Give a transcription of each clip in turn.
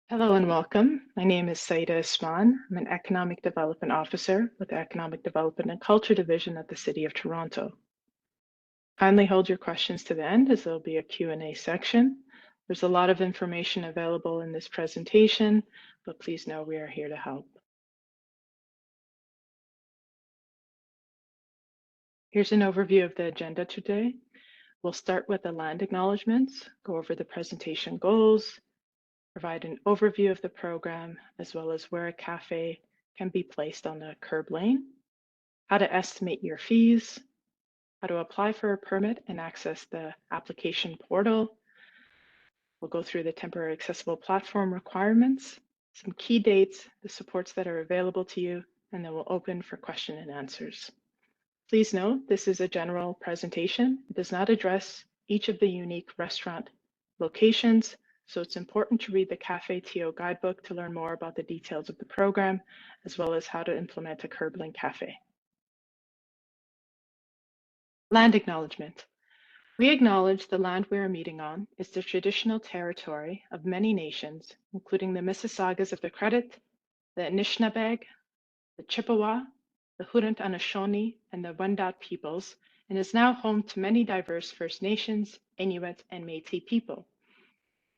Hello and welcome. My name is Saida Isman. I'm an Economic Development Officer with the Economic Development and Culture Division at the City of Toronto. Kindly hold your questions to the end as there'll be a Q&A section. There's a lot of information available in this presentation, but please know we are here to help. Here's an overview of the agenda today. We'll start with the land acknowledgements, go over the presentation goals, provide an overview of the program, as well as where a cafe can be placed on the curb lane, how to estimate your fees, how to apply for a permit and access the application portal. We'll go through the temporary accessible platform requirements, some key dates, the supports that are available to you, and then we'll open for question and answers. Please note, this is a general presentation. It does not address each of the unique restaurant locations, so it's important to read the Cafe TO guidebook to learn more about the details of the program, as well as how to implement a Curbline Cafe. Land acknowledgement. We acknowledge the land we are meeting on is the traditional territory of many nations, including the Mississaugas of the Credit, the Anishinaabeg, the Chippewa, the Haudenosaunee, and the Wendat peoples, and is now home to many diverse First Nations, Inuit, and Métis people.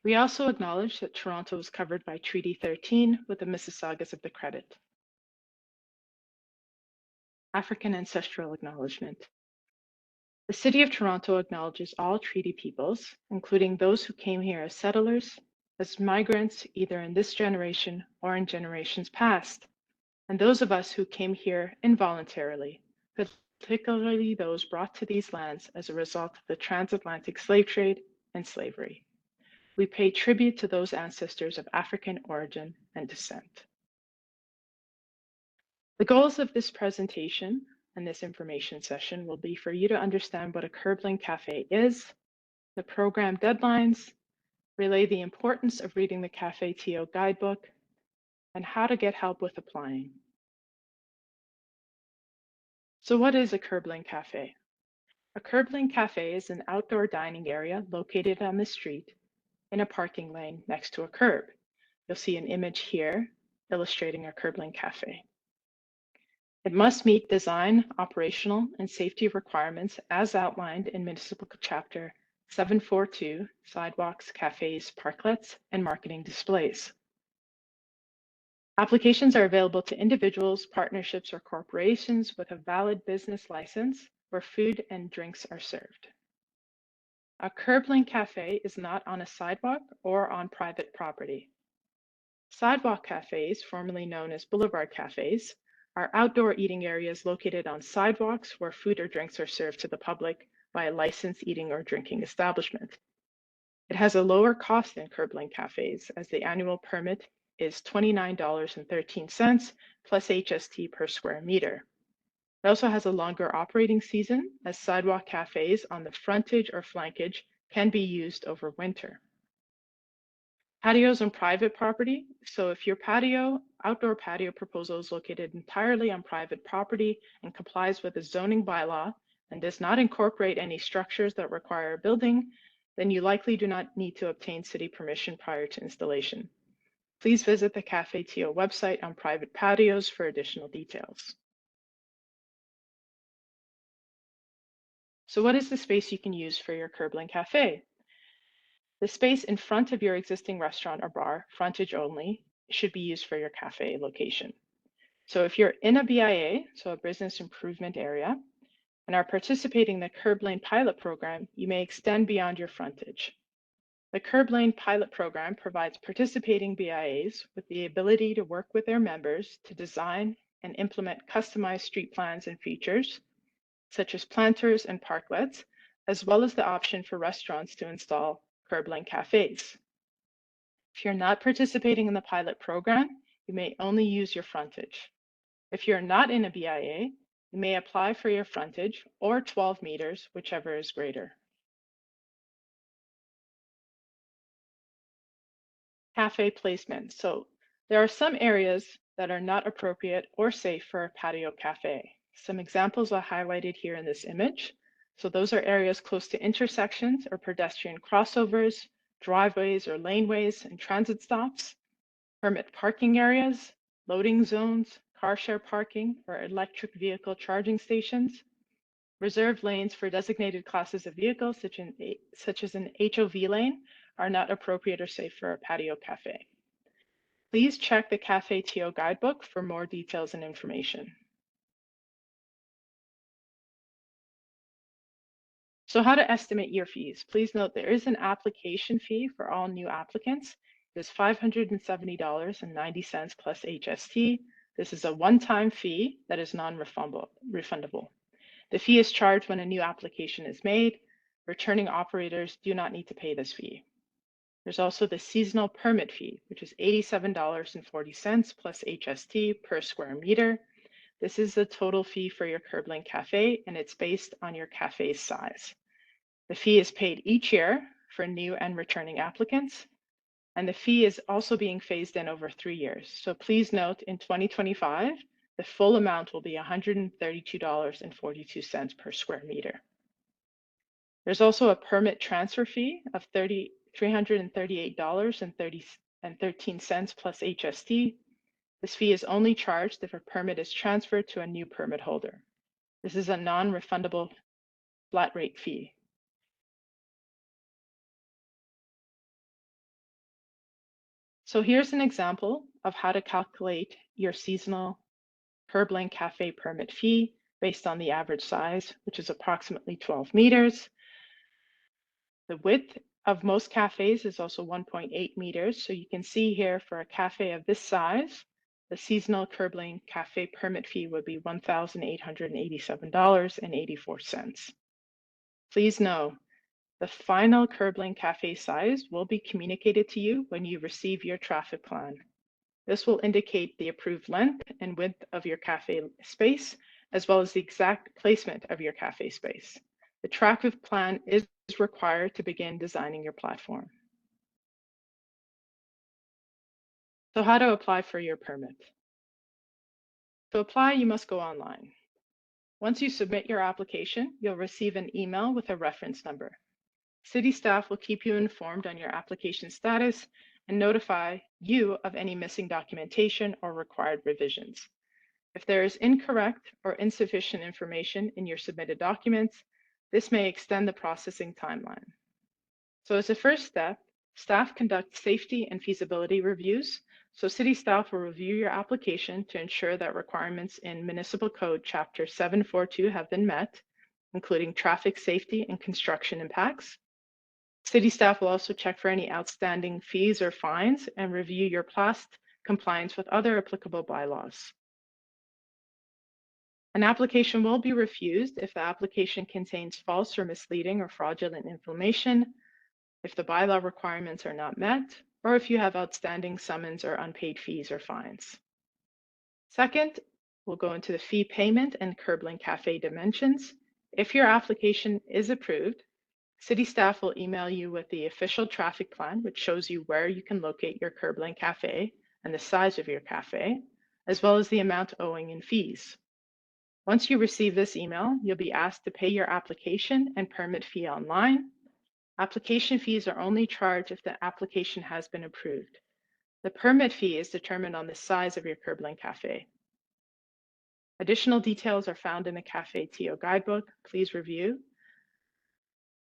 We also acknowledge that Toronto is covered by Treaty 13 with the Mississaugas of the Credit. African Ancestral Acknowledgement. The City of Toronto acknowledges all treaty peoples, including those who came here as settlers, as migrants either in this generation or in generations past, and those of us who came here involuntarily, particularly those brought to these lands as a result of the transatlantic slave trade and slavery. We pay tribute to those ancestors of African origin and descent. The goals of this presentation and this information session will be for you to understand what a Curbline Cafe is, the program deadlines, relay the importance of reading the Cafe TO guidebook, and how to get help with applying. So what is a Curbline Cafe? A Curbline Cafe is an outdoor dining area located on the street in a parking lane next to a curb. You'll see an image here illustrating a Curbline Cafe. It must meet design, operational, and safety requirements as outlined in Municipal Chapter 742, Sidewalks, Cafes, Parklets, and Marketing Displays. Applications are available to individuals, partnerships, or corporations with a valid business license where food and drinks are served. A Curbline Cafe is not on a sidewalk or on private property. Sidewalk cafes, formerly known as boulevard cafes, are outdoor eating areas located on sidewalks where food or drinks are served to the public by a licensed eating or drinking establishment. It has a lower cost than Curbline cafes, as the annual permit is $29.13 plus HST per square meter. It also has a longer operating season, as sidewalk cafes on the frontage or flankage can be used over winter. Patios on private property. So if your outdoor patio proposal is located entirely on private property and complies with the zoning bylaw and does not incorporate any structures that require a building, then you likely do not need to obtain city permission prior to installation. Please visit the Cafe TO website on private patios for additional details. So what is the space you can use for your Curbline Cafe? The space in front of your existing restaurant or bar, frontage only, should be used for your cafe location. So if you're in a BIA, so a business improvement area, and are participating in the Curbline pilot program, you may extend beyond your frontage. The Curbline pilot program provides participating BIAs with the ability to work with their members to design and implement customized street plans and features, such as planters and parklets, as well as the option for restaurants to install Curbline cafes. If you're not participating in the pilot program, you may only use your frontage. If you're not in a BIA, you may apply for your frontage or 12 meters, whichever is greater. Cafe placement. So there are some areas that are not appropriate or safe for a patio cafe. Some examples are highlighted here in this image. So those are areas close to intersections or pedestrian crossovers, driveways or laneways, and transit stops. permit parking areas, loading zones, car share parking, or electric vehicle charging stations, reserved lanes for designated classes of vehicles, such as an HOV lane, are not appropriate or safe for a patio cafe. Please check the Cafe TO guidebook for more details and information. So how to estimate your fees? Please note there is an application fee for all new applicants. It is $570.90 plus HST. This is a one-time fee that is non-refundable. The fee is charged when a new application is made. Returning operators do not need to pay this fee. There's also the seasonal permit fee, which is $87.40 plus HST per square meter. This is the total fee for your Curbline Cafe, and it's based on your cafe's size. The fee is paid each year for new and returning applicants, and the fee is also being phased in over 3 years. So please note in 2025, the full amount will be $132.42 per square meter. There's also a permit transfer fee of $338.13 plus HST. This fee is only charged if a permit is transferred to a new permit holder. This is a non-refundable flat rate fee. So here's an example of how to calculate your seasonal Curbline Cafe permit fee based on the average size, which is approximately 12 meters. The width of most cafes is also 1.8 meters. So you can see here for a cafe of this size, the seasonal Curbline Cafe permit fee would be $1,887.84. Please know, the final Curbline Cafe size will be communicated to you when you receive your traffic plan. This will indicate the approved length and width of your cafe space, as well as the exact placement of your cafe space. The traffic plan is required to begin designing your platform. So how to apply for your permit? To apply, you must go online. Once you submit your application, you'll receive an email with a reference number. City staff will keep you informed on your application status and notify you of any missing documentation or required revisions. If there is incorrect or insufficient information in your submitted documents, this may extend the processing timeline. So as a first step, staff conduct safety and feasibility reviews. So city staff will review your application to ensure that requirements in Municipal Code Chapter 742 have been met, including traffic safety and construction impacts. City staff will also check for any outstanding fees or fines and review your past compliance with other applicable bylaws. An application will be refused if the application contains false or misleading or fraudulent information, if the bylaw requirements are not met, or if you have outstanding summons or unpaid fees or fines. Second, we'll go into the fee payment and Curbline Cafe dimensions. If your application is approved, city staff will email you with the official traffic plan, which shows you where you can locate your Curbline Cafe and the size of your cafe, as well as the amount owing in fees. Once you receive this email, you'll be asked to pay your application and permit fee online. Application fees are only charged if the application has been approved. The permit fee is determined on the size of your Curbline Cafe. Additional details are found in the Cafe TO guidebook. Please review.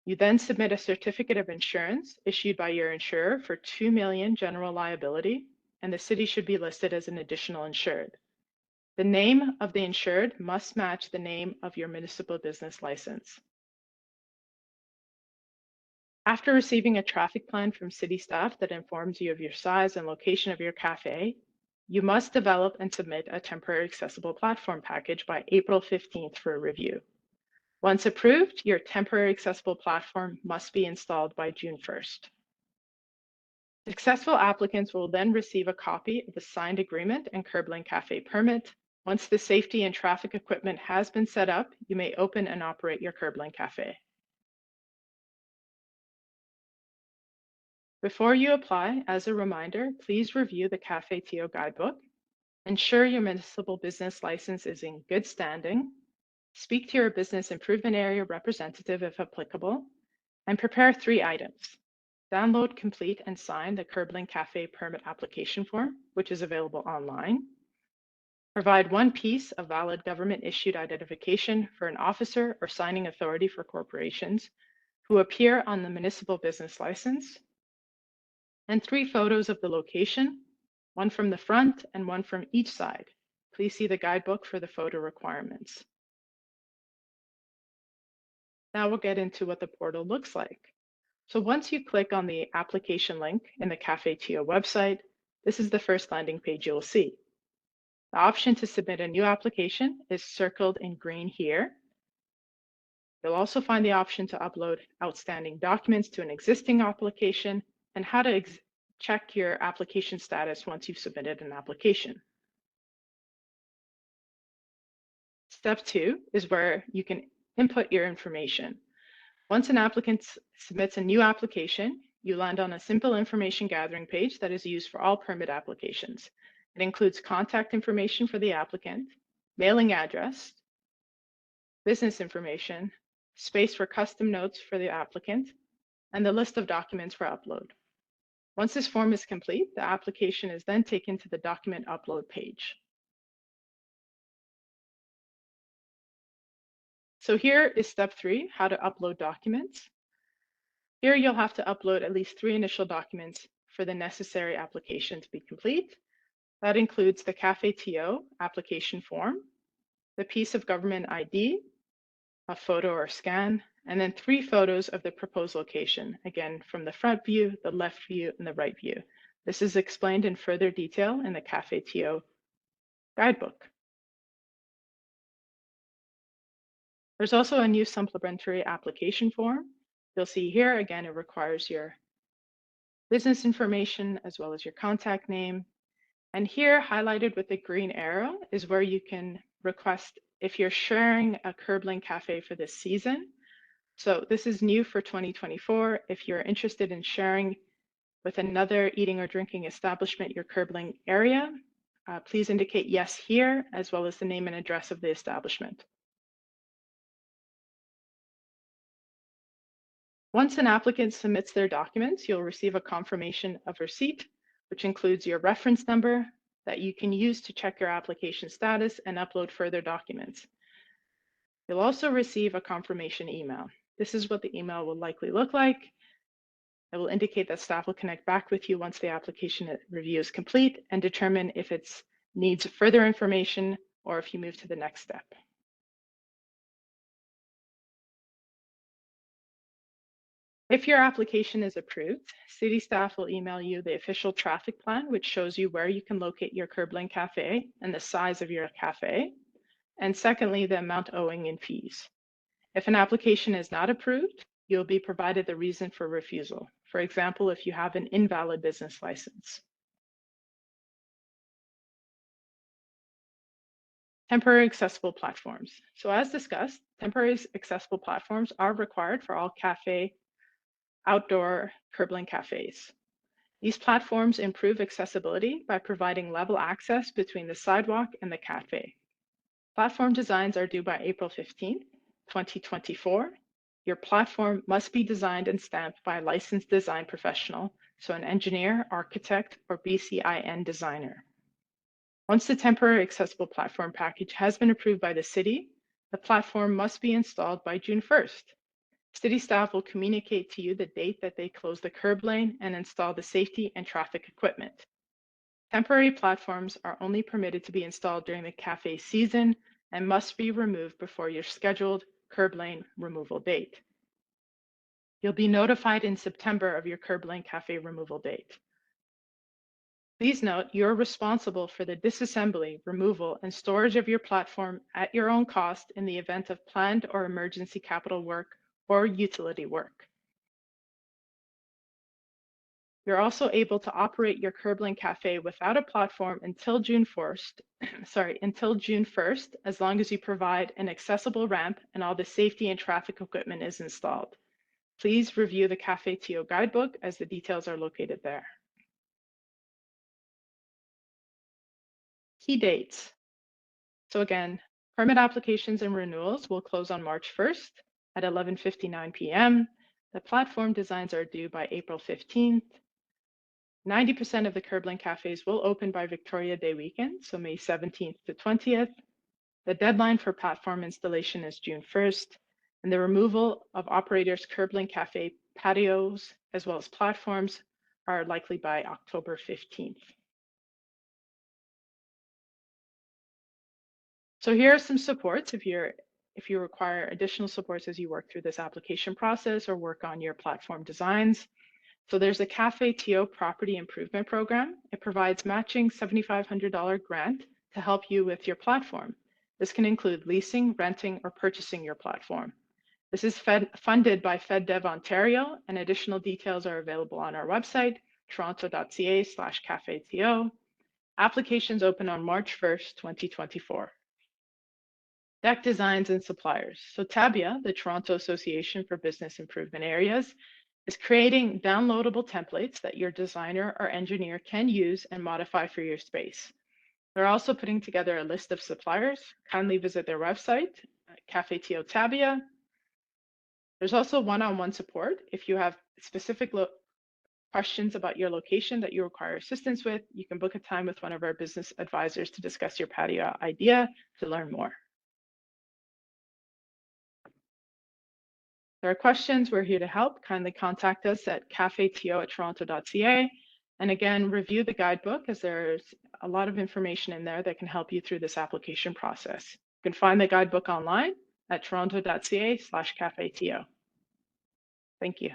You then submit a certificate of insurance issued by your insurer for $2 million general liability, and the city should be listed as an additional insured. The name of the insured must match the name of your municipal business license. After receiving a traffic plan from city staff that informs you of your size and location of your cafe, you must develop and submit a temporary accessible platform package by April 15th for a review. Once approved, your temporary accessible platform must be installed by June 1st. Successful applicants will then receive a copy of the signed agreement and Curbline Cafe permit. Once the safety and traffic equipment has been set up, you may open and operate your Curbline Cafe. Before you apply, as a reminder, please review the Cafe TO guidebook. Ensure your municipal business license is in good standing. Speak to your business improvement area representative if applicable, and prepare 3 items: Download, complete, and sign the Curbline Cafe permit application form, which is available online. Provide one piece of valid government-issued identification for an officer or signing authority for corporations who appear on the municipal business license, and 3 photos of the location, one from the front and one from each side. Please see the guidebook for the photo requirements. Now we'll get into what the portal looks like. So once you click on the application link in the Café-TO website, this is the first landing page you'll see. The option to submit a new application is circled in green here. You'll also find the option to upload outstanding documents to an existing application and how to check your application status once you've submitted an application. Step 2 is where you can input your information. Once an applicant submits a new application, you land on a simple information gathering page that is used for all permit applications. It includes contact information for the applicant, mailing address, business information, space for custom notes for the applicant, and the list of documents for upload. Once this form is complete, the application is then taken to the document upload page. So here is step 3, how to upload documents. Here you'll have to upload at least 3 initial documents for the necessary application to be complete. That includes the Café-TO application form, the piece of government ID, a photo or scan, and then 3 photos of the proposed location, again, from the front view, the left view, and the right view. This is explained in further detail in the Café-TO guidebook. There's also a new supplementary application form. You'll see here, again, it requires your business information as well as your contact name. And here, highlighted with the green arrow, is where you can request if you're sharing a Curbline Cafe for this season. So this is new for 2024. If you're interested in sharing with another eating or drinking establishment your Curbline area, please indicate yes here, as well as the name and address of the establishment. Once an applicant submits their documents, you'll receive a confirmation of receipt, which includes your reference number that you can use to check your application status and upload further documents. You'll also receive a confirmation email. This is what the email will likely look like. It will indicate that staff will connect back with you once the application review is complete and determine if it needs further information or if you move to the next step. If your application is approved, city staff will email you the official traffic plan, which shows you where you can locate your Curbline Cafe and the size of your cafe. And secondly, the amount owing in fees. If an application is not approved, you'll be provided the reason for refusal. For example, if you have an invalid business license. Temporary accessible platforms. So as discussed, temporary accessible platforms are required for all outdoor Curbline cafes. These platforms improve accessibility by providing level access between the sidewalk and the cafe. Platform designs are due by April 15th, 2024. Your platform must be designed and stamped by a licensed design professional, so an engineer, architect, or BCIN designer. Once the temporary accessible platform package has been approved by the city, the platform must be installed by June 1st. City staff will communicate to you the date that they close the curb lane and install the safety and traffic equipment. Temporary platforms are only permitted to be installed during the cafe season and must be removed before your scheduled curb lane removal date. You'll be notified in September of your curb lane cafe removal date. Please note, you're responsible for the disassembly, removal, and storage of your platform at your own cost in the event of planned or emergency capital work or utility work. You're also able to operate your Curbline Cafe without a platform until June 1st, as long as you provide an accessible ramp and all the safety and traffic equipment is installed. Please review the Café-TO guidebook as the details are located there. Key dates. So again, permit applications and renewals will close on March 1st at 11:59 p.m. The platform designs are due by April 15th. 90% of the Curbline cafes will open by Victoria Day weekend, so May 17th to 20th. The deadline for platform installation is June 1st, and the removal of operators' Curbline cafe patios as well as platforms are likely by October 15th. So here are some supports if you require additional supports as you work through this application process or work on your platform designs. So there's a Cafe TO Property Improvement Program. It provides matching $7,500 grant to help you with your platform. This can include leasing, renting, or purchasing your platform. This is funded by FedDev Ontario, and additional details are available on our website, toronto.ca/cafeto. Applications open on March 1st, 2024. Deck designs and suppliers. So TABIA, the Toronto Association for Business Improvement Areas, is creating downloadable templates that your designer or engineer can use and modify for your space. They're also putting together a list of suppliers. Kindly visit their website, Cafe TO TABIA. There's also one-on-one support. If you have specific questions about your location that you require assistance with, you can book a time with one of our business advisors to discuss your patio idea to learn more. If there are questions, we're here to help. Kindly contact us at cafeto@toronto.ca. And again, review the guidebook as there's a lot of information in there that can help you through this application process. You can find the guidebook online at toronto.ca/cafeto. Thank you.